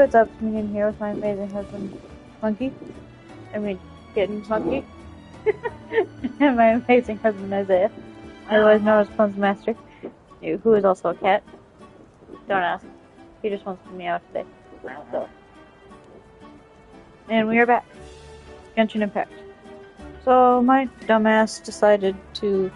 it's up to me in here with my amazing husband, Monkey. I mean, Kitten Monkey. And my amazing husband, Isaiah. Otherwise known as Plum's Master. Who is also a cat. Don't ask. He just wants to meow today. So. And we are back. Genshin Impact. So my dumbass decided to,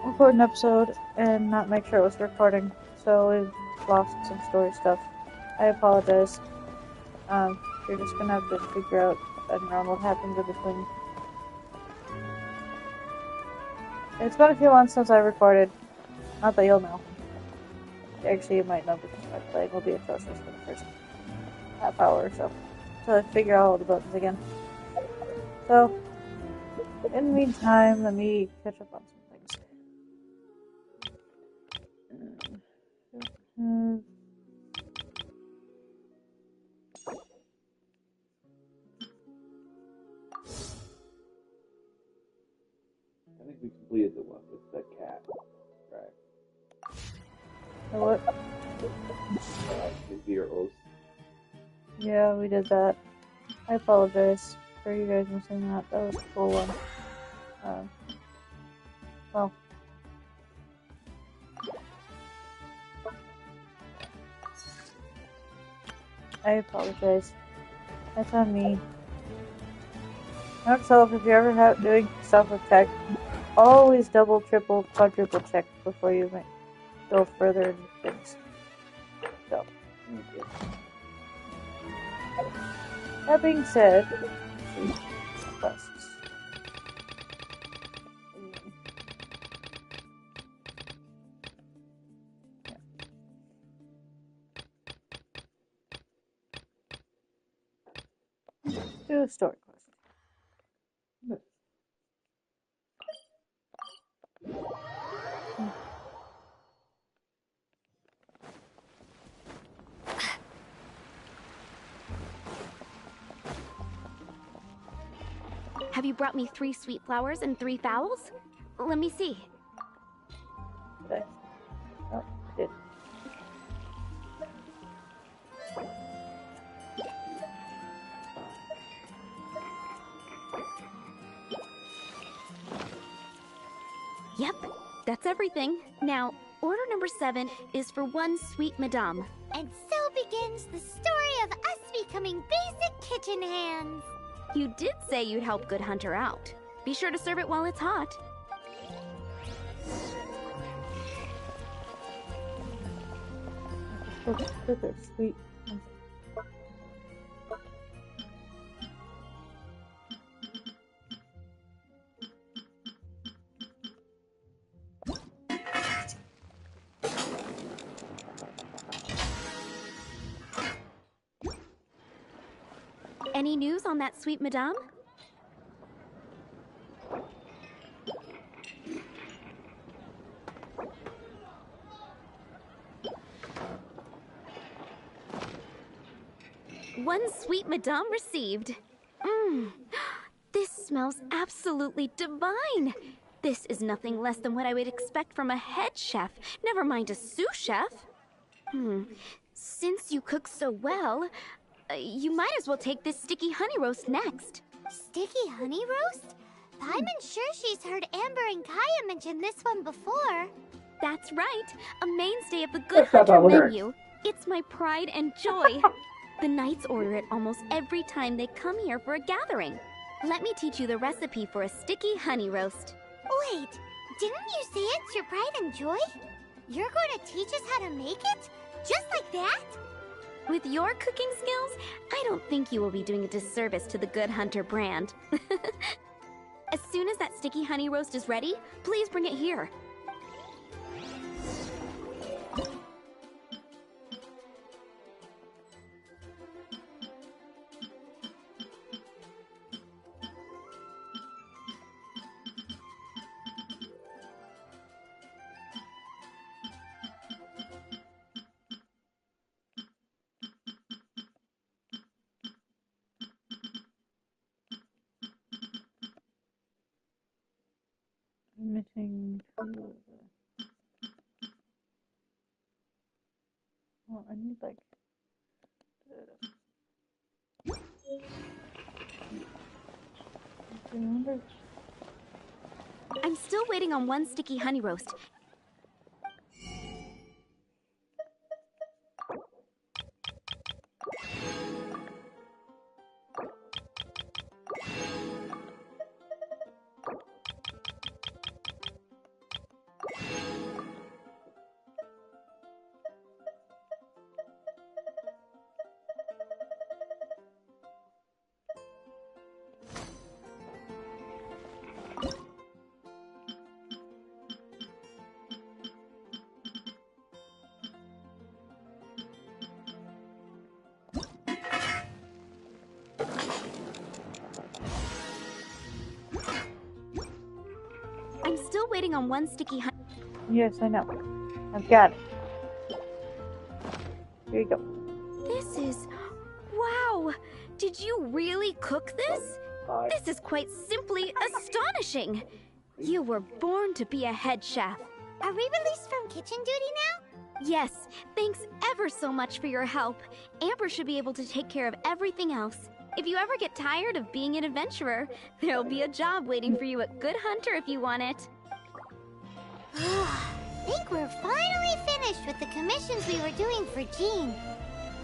record an episode and not make sure it was recording. So we've lost some story stuff. I apologize. You're just gonna have to figure out on your own what happens in between. It's been a few months since I recorded. Not that you'll know. Actually, you might know because my playing will be atrocious for the first half hour or so. Until I figure out all the buttons again. So, in the meantime, let me catch up on some things. I think we completed the one with the cat, right? The what? Your oath. Yeah, we did that. I apologize for you guys missing that. That was a cool one. Well. I apologize. That's on me. Note to self, if you're ever doing stuff with tech, always double, triple, quadruple check before you go further into things. So, that being said, quests. Do a story quest. Have you brought me 3 sweet flowers and 3 fowls? Let me see. Okay. Oh, I did. Yep, that's everything. Now, order number 7 is for 1 sweet madame. And so begins the story of us becoming basic kitchen hands. You did say you'd help Good Hunter out. Be sure to serve it while it's hot. Sugar, sweet. Any news on that sweet madame? One sweet madame received. This smells absolutely divine. This is nothing less than what I would expect from a head chef, never mind a sous chef. Since you cook so well, you might as well take this sticky honey roast next. Sticky honey roast? I'm sure she's heard Amber and Kaya mention this one before. That's right, a mainstay of the Good Hunter menu. It's my pride and joy. The knights order it almost every time they come here for a gathering. Let me teach you the recipe for a sticky honey roast. Wait, didn't you say it's your pride and joy? You're going to teach us how to make it? Just like that? With your cooking skills, I don't think you will be doing a disservice to the Good Hunter brand. As soon as that sticky honey roast is ready, please bring it here. Emitting. like. Remember? I'm still waiting on one sticky honey roast. I'm still waiting on one sticky honey. Yes, I know. I've got it. Here you go. This is... Wow! Did you really cook this? This is quite simply astonishing! You were born to be a head chef. Are we released from kitchen duty now? Yes, thanks ever so much for your help. Amber should be able to take care of everything else. If you ever get tired of being an adventurer, there'll be a job waiting for you at Good Hunter if you want it. Think we're finally finished with the commissions we were doing for Jean.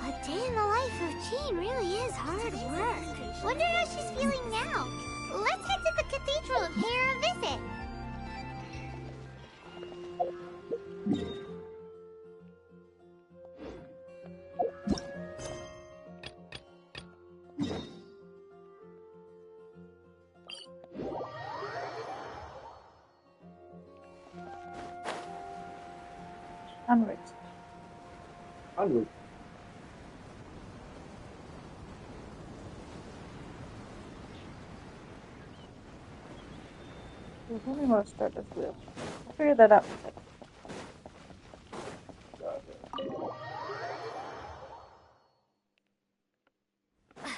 A day in the life of Jean really is hard work. Wonder how she's feeling now. Let's head to the cathedral and pay her a visit. Onward. Onward. There's only more start this wheel. I'll figure that out. I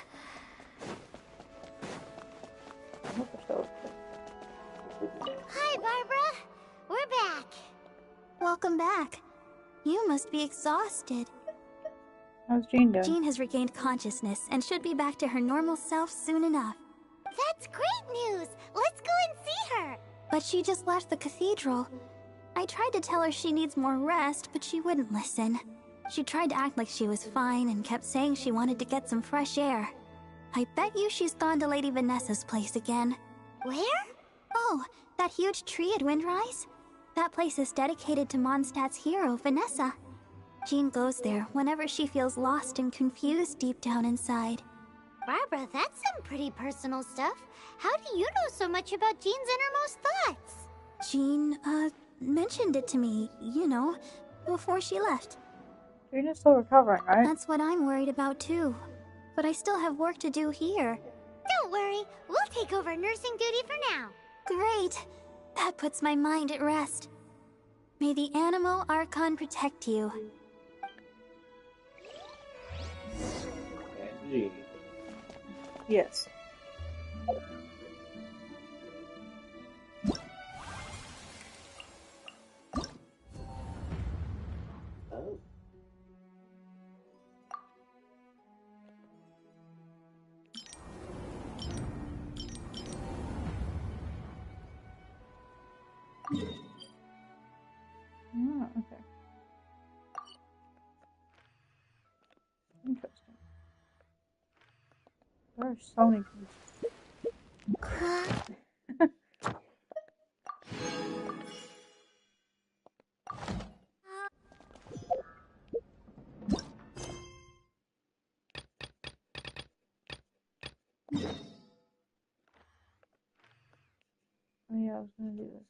hope it's still open. Hi, Barbara. We're back. Welcome back. You must be exhausted. How's Jean doing? Jean has regained consciousness and should be back to her normal self soon enough. That's great news. Let's go and see her. But she just left the cathedral. I tried to tell her she needs more rest, but she wouldn't listen. She tried to act like she was fine and kept saying she wanted to get some fresh air. I bet you she's gone to Lady Vanessa's place again. Where? Oh, that huge tree at Windrise? That place is dedicated to Mondstadt's hero, Vanessa. Jean goes there whenever she feels lost and confused deep down inside. Barbara, that's some pretty personal stuff. How do you know so much about Jean's innermost thoughts? Jean, mentioned it to me, you know, before she left. Jean is still recovering, right? That's what I'm worried about too. But I still have work to do here. Don't worry, we'll take over nursing duty for now. Great! That puts my mind at rest. May the Animo Archon protect you. And Jean. Yes. Oh. Oh, okay. Interesting. There are so many things. Oh yeah, I was gonna do this.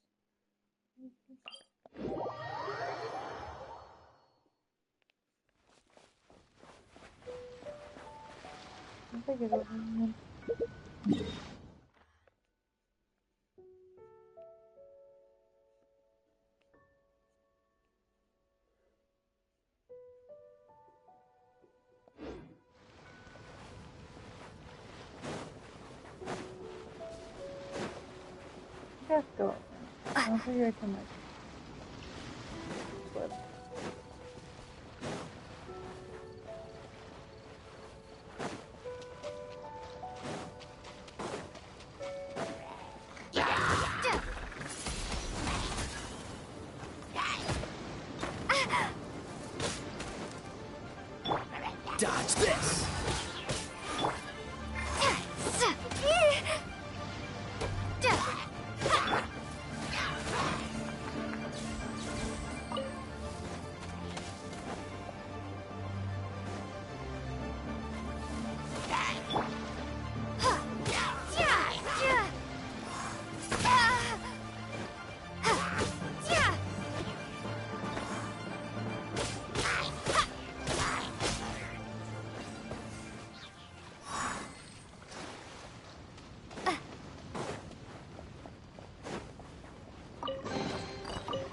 I think it open. Just go. I'll figure it out. Flip. this!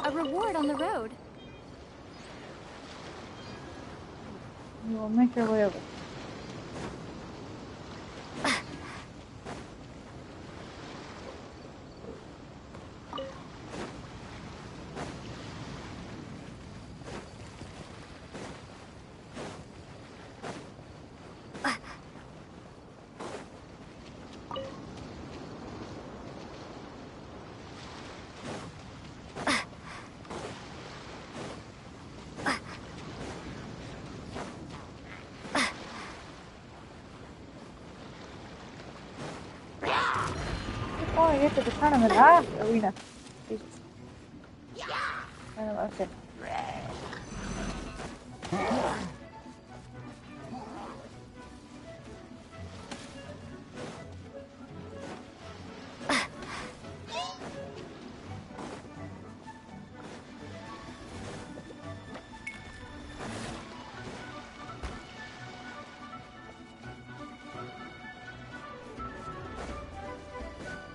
A reward on the road. We will make our way over. Before I get to the tournament, arena. Jesus. I don't know, okay.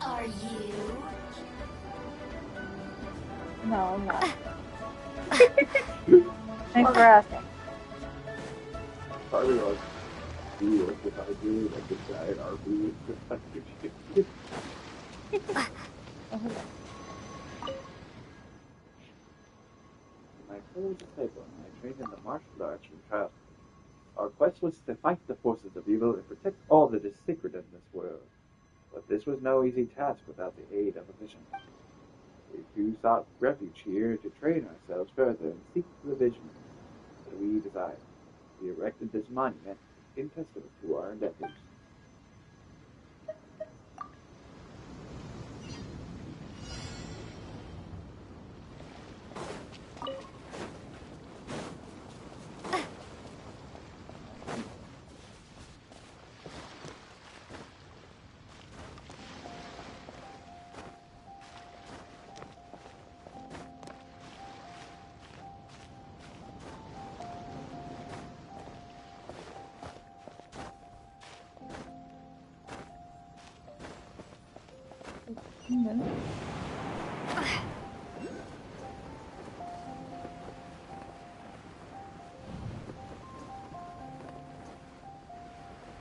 Are you? No, I'm not. Thanks for asking. Probably like, do like if I do like a giant RV if I do. My fellow disciple and I trained in the martial arts from childhood. Our quest was to fight the forces of evil and protect all that is sacred in this world. But this was no easy task without the aid of a vision. We too sought refuge here to train ourselves further and seek the vision that we desire. We erected this monument in testament to our endeavors.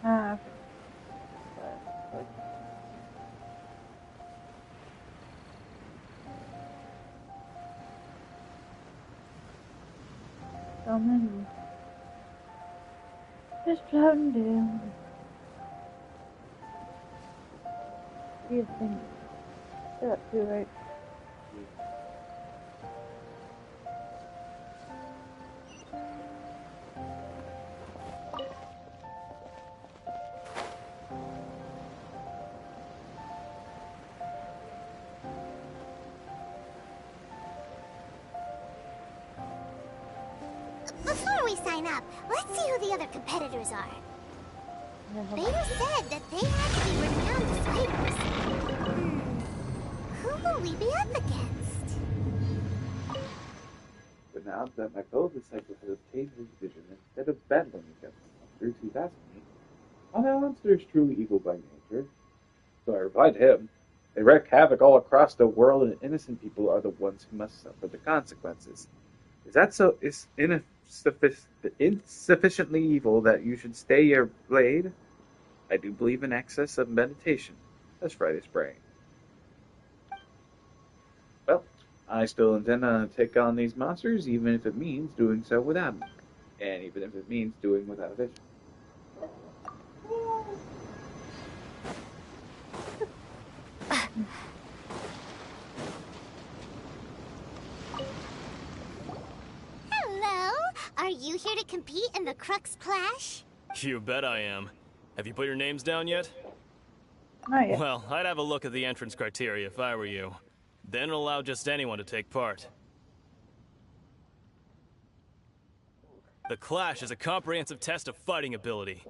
Ah, so many. Just floating down. You think that too, right? Before we sign up, let's see who the other competitors are. Vader said that they had to be renowned disciples. Who will we be up against? But now that my fellow disciple has obtained his vision, instead of battling against the monsters, he's asking me, are the monsters truly evil by nature? So I replied to him, they wreak havoc all across the world, and innocent people are the ones who must suffer the consequences. Is that so insufficiently evil that you should stay your blade? I do believe in excess of meditation. That's fried his brain. Well, I still intend to take on these monsters, even if it means doing so without me. And even if it means doing without a vision. Hello! Are you here to compete in the Crux Clash? You bet I am. Have you put your names down yet? Not yet. Well, I'd have a look at the entrance criteria if I were you. Then allow just anyone to take part. The Clash is a comprehensive test of fighting ability.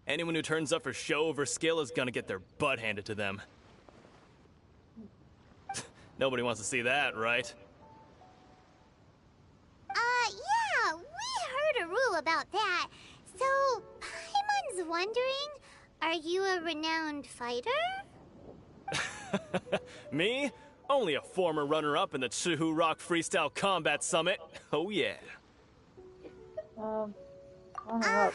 Anyone who turns up for show over skill is gonna get their butt handed to them. Nobody wants to see that, right? Yeah, we heard a rule about that. So, Paimon's wondering, are you a renowned fighter? Me? Only a former runner-up in the Chihu Rock Freestyle Combat Summit. Oh yeah. Runner up.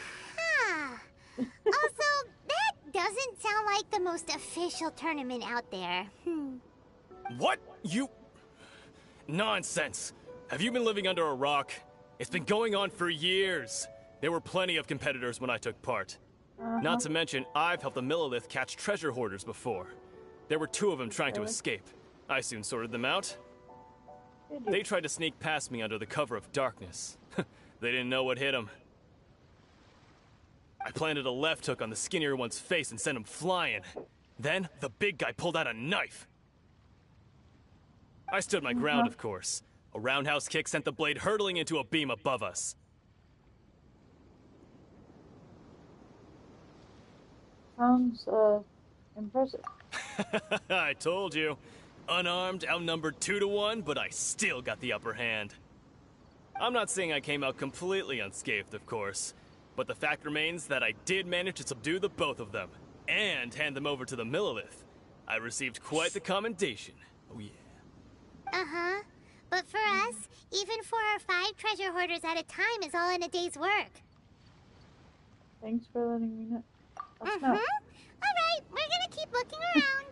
Also, that doesn't sound like the most official tournament out there. What? You... Nonsense. Have you been living under a rock? It's been going on for years. There were plenty of competitors when I took part. Not to mention, I've helped the Millilith catch treasure hoarders before. There were 2 of them trying to escape. I soon sorted them out. They tried to sneak past me under the cover of darkness. They didn't know what hit them. I planted a left hook on the skinnier one's face and sent him flying. Then, the big guy pulled out a knife. I stood my ground, of course. A roundhouse kick sent the blade hurtling into a beam above us. Sounds, impressive. I told you. Unarmed, outnumbered 2 to 1, but I still got the upper hand. I'm not saying I came out completely unscathed, of course, but the fact remains that I did manage to subdue the both of them, and hand them over to the Millilith. I received quite the commendation. Oh yeah. Uh-huh. But for us, even 4 or 5 treasure hoarders at a time is all in a day's work. Thanks for letting me know. Alright, we're gonna keep looking around.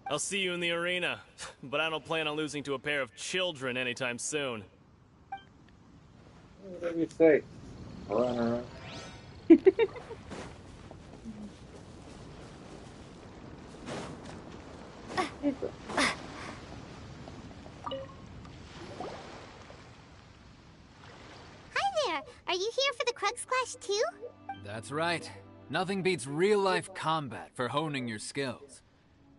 I'll see you in the arena, but I don't plan on losing to a pair of children anytime soon. Whatever you say. Runner Hi there! Are you here for the Krugs Clash too? That's right. Nothing beats real-life combat for honing your skills.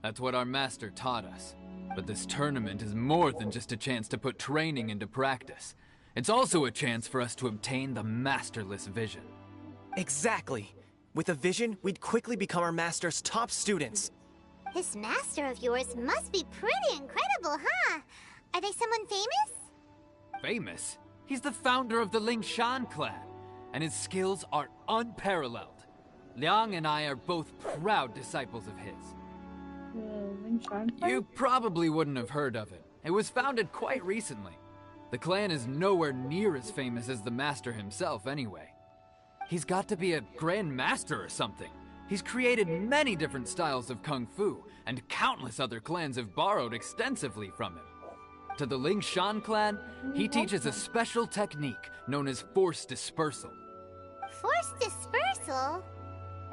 That's what our master taught us. But this tournament is more than just a chance to put training into practice. It's also a chance for us to obtain the masterless vision. Exactly. With a vision, we'd quickly become our master's top students. This master of yours must be pretty incredible, huh? Are they someone famous? Famous? He's the founder of the Lingshan clan, and his skills are unparalleled. Liang and I are both proud disciples of his. You probably wouldn't have heard of it. It was founded quite recently. The clan is nowhere near as famous as the master himself anyway. He's got to be a grand master or something. He's created many different styles of kung fu, and countless other clans have borrowed extensively from him. To the Lingshan clan, he teaches a special technique known as force dispersal. Force dispersal?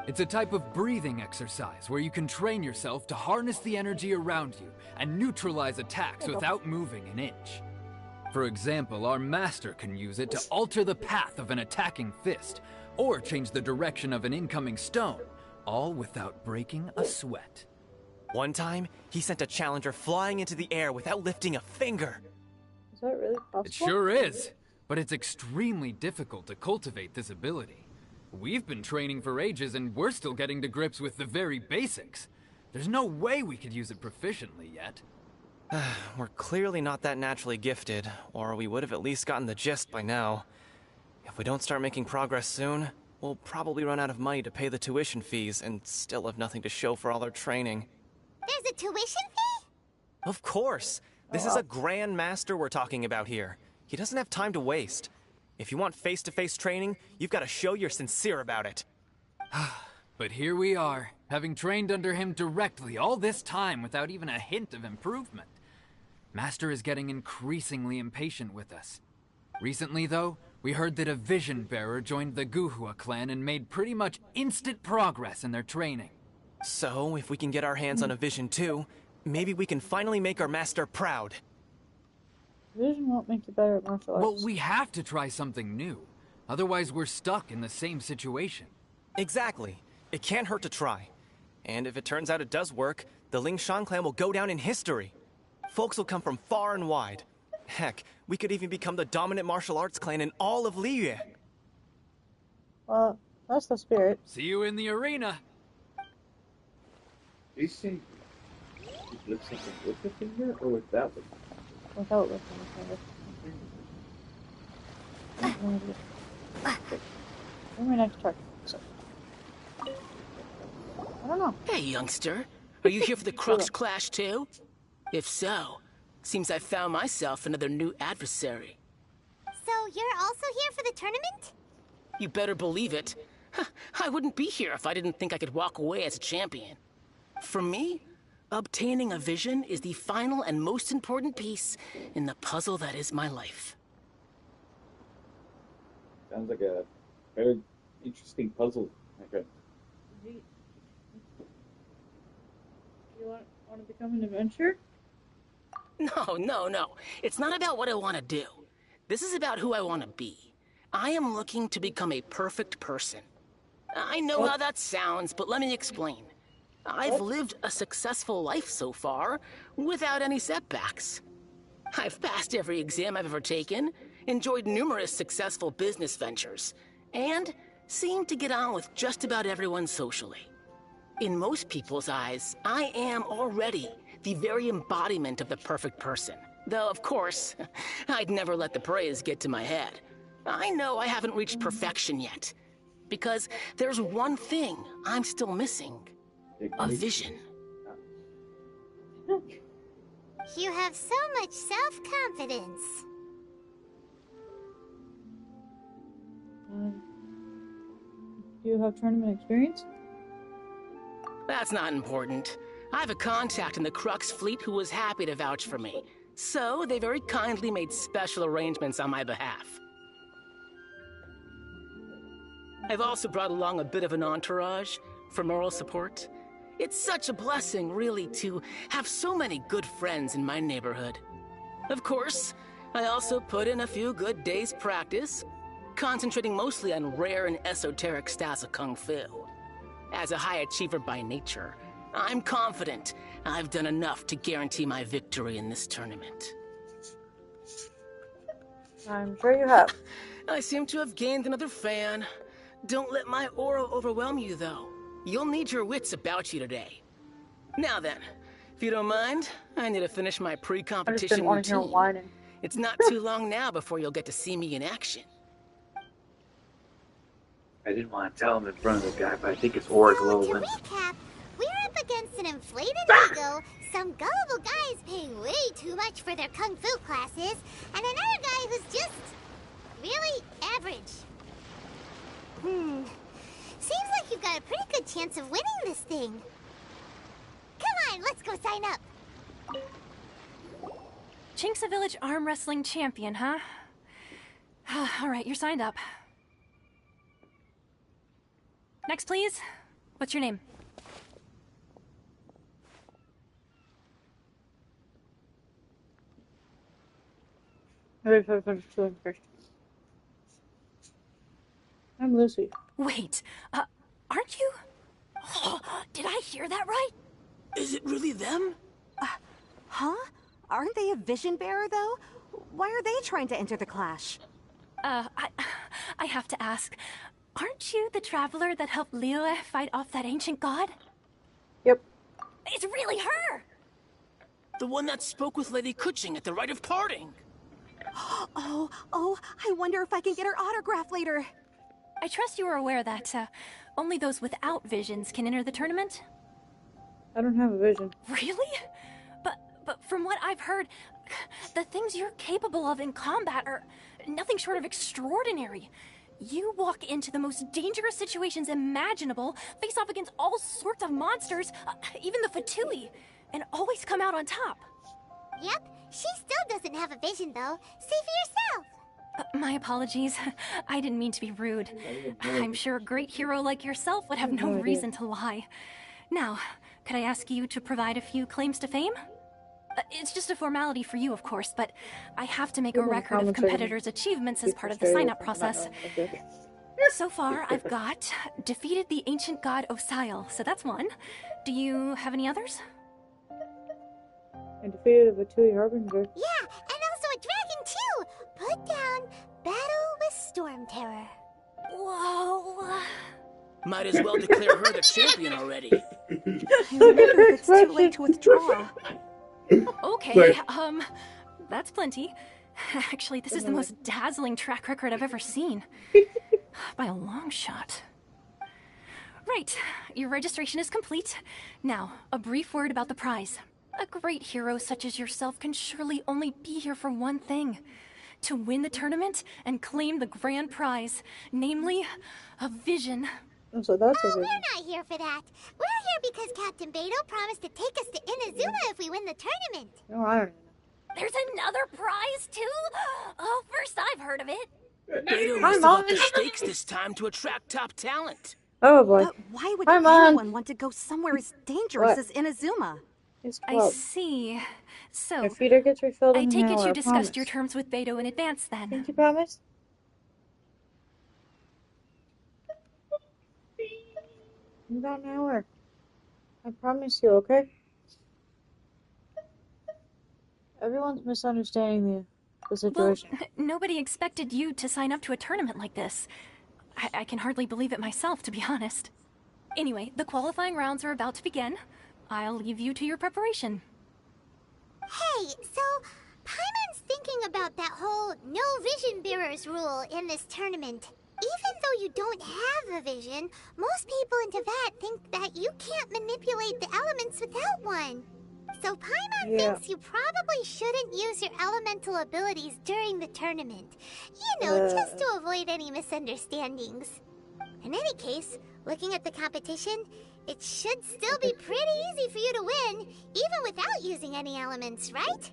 It's a type of breathing exercise where you can train yourself to harness the energy around you and neutralize attacks without moving an inch. For example, our master can use it to alter the path of an attacking fist, or change the direction of an incoming stone, all without breaking a sweat. One time, he sent a challenger flying into the air without lifting a finger. Is that really possible? It sure is, but it's extremely difficult to cultivate this ability. We've been training for ages and we're still getting to grips with the very basics. There's no way we could use it proficiently yet. We're clearly not that naturally gifted, or we would have at least gotten the gist by now. If we don't start making progress soon, we'll probably run out of money to pay the tuition fees and still have nothing to show for all our training. There's a tuition fee? Of course! This is a grand master we're talking about here. He doesn't have time to waste. If you want face-to-face training, you've got to show you're sincere about it. But here we are, having trained under him directly all this time without even a hint of improvement. Master is getting increasingly impatient with us. Recently, though, we heard that a vision bearer joined the Guhua clan and made pretty much instant progress in their training. So, if we can get our hands on a vision too, maybe we can finally make our master proud. Vision won't make you better at martial arts. Well, we have to try something new. Otherwise, we're stuck in the same situation. Exactly. It can't hurt to try. And if it turns out it does work, the Ling Shan clan will go down in history. Folks will come from far and wide. Heck, we could even become the dominant martial arts clan in all of Liyue. Well, that's the spirit. See you in the arena. Do you see? You lift something with the finger or without the finger? Without lifting the finger. Where's my next target? So. I don't know. Hey, youngster. Are you here for the Crux Clash too? If so, seems I found myself another new adversary. So you're also here for the tournament? You better believe it. I wouldn't be here if I didn't think I could walk away as a champion. For me, obtaining a vision is the final and most important piece in the puzzle that is my life. Sounds like a very interesting puzzle, my friend. Do you want to become an adventurer? No. It's not about what I want to do. This is about who I want to be. I am looking to become a perfect person. I know how that sounds, but let me explain. I've lived a successful life so far, without any setbacks. I've passed every exam I've ever taken, enjoyed numerous successful business ventures, and seemed to get on with just about everyone socially. In most people's eyes, I am already the very embodiment of the perfect person. Though, of course, I'd never let the praise get to my head. I know I haven't reached perfection yet, because there's one thing I'm still missing. A vision. You have so much self-confidence. Do you have tournament experience? That's not important. I have a contact in the Crux fleet who was happy to vouch for me. So they very kindly made special arrangements on my behalf. I've also brought along a bit of an entourage for moral support. It's such a blessing, really, to have so many good friends in my neighborhood. Of course, I also put in a few good days' practice, concentrating mostly on rare and esoteric styles of Kung Fu. As a high achiever by nature, I'm confident I've done enough to guarantee my victory in this tournament. I'm sure you have. I seem to have gained another fan. Don't let my aura overwhelm you, though. You'll need your wits about you today. Now then, if you don't mind, I need to finish my pre-competition routine. It's not too long now before you'll get to see me in action. I didn't want to tell him in front of the guy, but I think his aura's a little To limp. recap, we're up against an inflated ego, some gullible guys paying way too much for their kung fu classes, and another guy who's just really average. Seems like you've got a pretty good chance of winning this thing. Come on, let's go sign up. Chinksa Village Arm Wrestling Champion, huh? Alright, you're signed up. Next, please. What's your name? I'm Lucy. Wait, aren't you? Oh, did I hear that right? Is it really them? Huh? Aren't they a vision bearer, though? Why are they trying to enter the clash? I have to ask. Aren't you the traveler that helped Liyue fight off that ancient god? Yep. It's really her! The one that spoke with Lady Kuching at the rite of parting. Oh, I wonder if I can get her autograph later. I trust you are aware that only those without visions can enter the tournament? I don't have a vision. Really? But from what I've heard, the things you're capable of in combat are nothing short of extraordinary. You walk into the most dangerous situations imaginable, face off against all sorts of monsters, even the Fatui, and always come out on top. Yep, she still doesn't have a vision, though. See for yourself. My apologies. I didn't mean to be rude. I'm sure a great hero like yourself would have no reason to lie. Now, could I ask you to provide a few claims to fame? It's just a formality for you, of course, but I have to make a record of competitors' achievements as part of the sign-up process. So far, I've got defeated the ancient god Osial, so that's one. Do you have any others? I defeated the Batui Harbinger. Yeah, and also a dragon too! Put down Battle with Storm Terror. Whoa. Might as well declare her the champion already. I wonder if it's too late to withdraw. Okay, that's plenty. Actually, this is the most dazzling track record I've ever seen. By a long shot. Right, your registration is complete. Now, a brief word about the prize. A great hero such as yourself can surely only be here for one thing. To win the tournament and claim the grand prize. Namely, a vision. So that's a Oh, vision. we're not here for that. We're here because Captain Beto promised to take us to Inazuma if we win the tournament. No, I don't know. There's another prize, too? Oh, first I've heard of it. Beto must have upped the stakes this time to attract top talent. Oh boy. But why would Hi, Mom. anyone want to go somewhere as dangerous What? as Inazuma? It's I 12. see. So, My feeder gets refilled I in take an it hour, you I discussed promise. your terms with Beto in advance, then. Think you promise? In about an hour. I promise you, okay? Everyone's misunderstanding the situation. Well, nobody expected you to sign up to a tournament like this. I can hardly believe it myself, to be honest. Anyway, the qualifying rounds are about to begin. I'll leave you to your preparation. Hey, so Paimon's thinking about that whole no vision bearers rule in this tournament. Even though you don't have a vision, most people in Teyvat think that you can't manipulate the elements without one. So Paimon thinks you probably shouldn't use your elemental abilities during the tournament. You know, just to avoid any misunderstandings. In any case, looking at the competition, it should still be pretty easy for you to win, even without using any elements, right?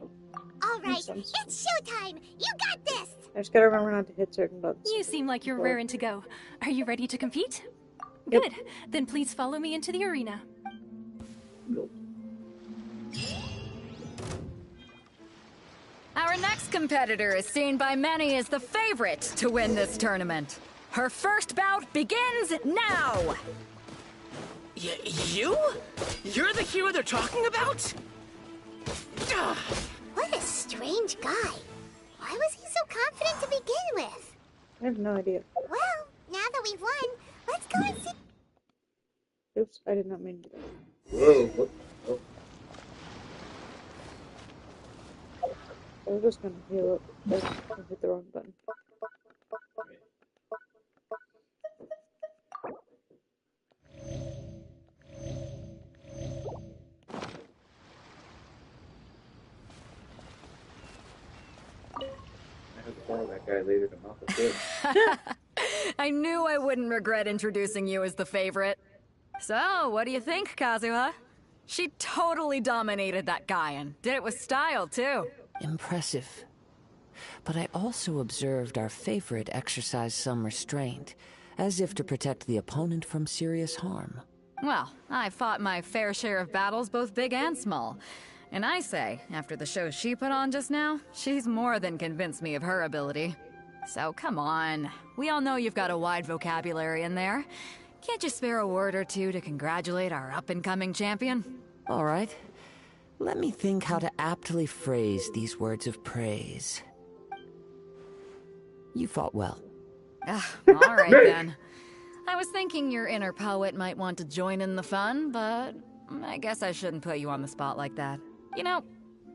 Alright, it's showtime! You got this! I just gotta remember not to hit certain buttons. You seem like you're raring to go. Are you ready to compete? Yep. Good. Then please follow me into the arena. Our next competitor is seen by many as the favorite to win this tournament. Her first bout begins now! You? You're the hero they're talking about? What a strange guy. Why was he so confident to begin with? I have no idea. Well, now that we've won, let's go and see. Oops, I did not mean to do that. Whoa. Oh. I was just gonna heal up. I hit the wrong button. I hope that guy later come off the field. I knew I wouldn't regret introducing you as the favorite. So, what do you think, Kazuha? She totally dominated that guy and did it with style, too. Impressive. But I also observed our favorite exercise some restraint, as if to protect the opponent from serious harm. Well, I fought my fair share of battles, both big and small. And I say, after the show she put on just now, she's more than convinced me of her ability. So come on. We all know you've got a wide vocabulary in there. Can't you spare a word or two to congratulate our up-and-coming champion? All right. Let me think how to aptly phrase these words of praise. You fought well. All right, then. I was thinking your inner poet might want to join in the fun, but I guess I shouldn't put you on the spot like that. You know,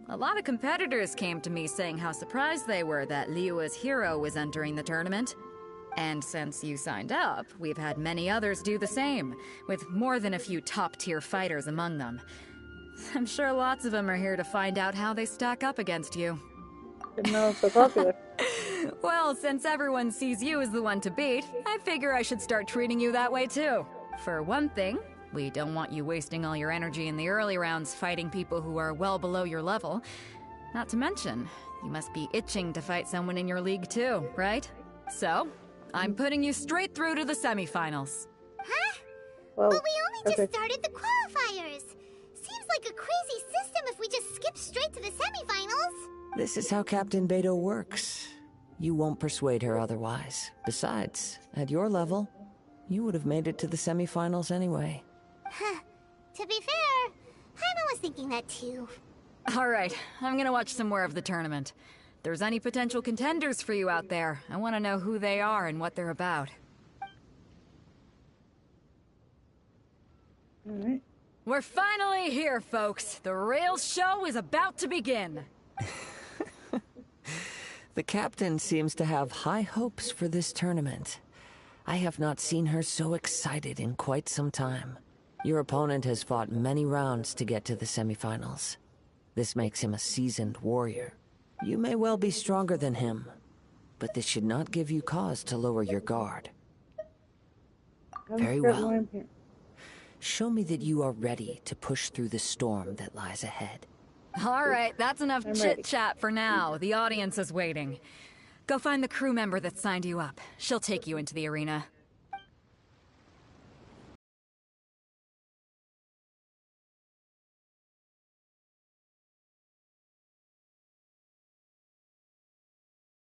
a lot of competitors came to me saying how surprised they were that Liyue's hero was entering the tournament. And since you signed up, we've had many others do the same, with more than a few top-tier fighters among them. I'm sure lots of them are here to find out how they stack up against you. Didn't know it's so popular. Well, since everyone sees you as the one to beat, I figure I should start treating you that way too. For one thing, we don't want you wasting all your energy in the early rounds fighting people who are well below your level. Not to mention, you must be itching to fight someone in your league too, right? So, I'm putting you straight through to the semifinals. Huh? Well, but we only just started the qualifiers. Seems like a crazy system if we just skip straight to the semifinals. This is how Captain Beto works. You won't persuade her otherwise. Besides, at your level, you would have made it to the semifinals anyway. To be fair, Hana was thinking that too. Alright, I'm gonna watch some more of the tournament. If there's any potential contenders for you out there, I want to know who they are and what they're about. Alright. We're finally here, folks. The real show is about to begin. The captain seems to have high hopes for this tournament. I have not seen her so excited in quite some time. Your opponent has fought many rounds to get to the semifinals. This makes him a seasoned warrior. You may well be stronger than him, but this should not give you cause to lower your guard. Very well. Show me that you are ready to push through the storm that lies ahead. Alright, that's enough chit-chat for now. The audience is waiting. Go find the crew member that signed you up. She'll take you into the arena.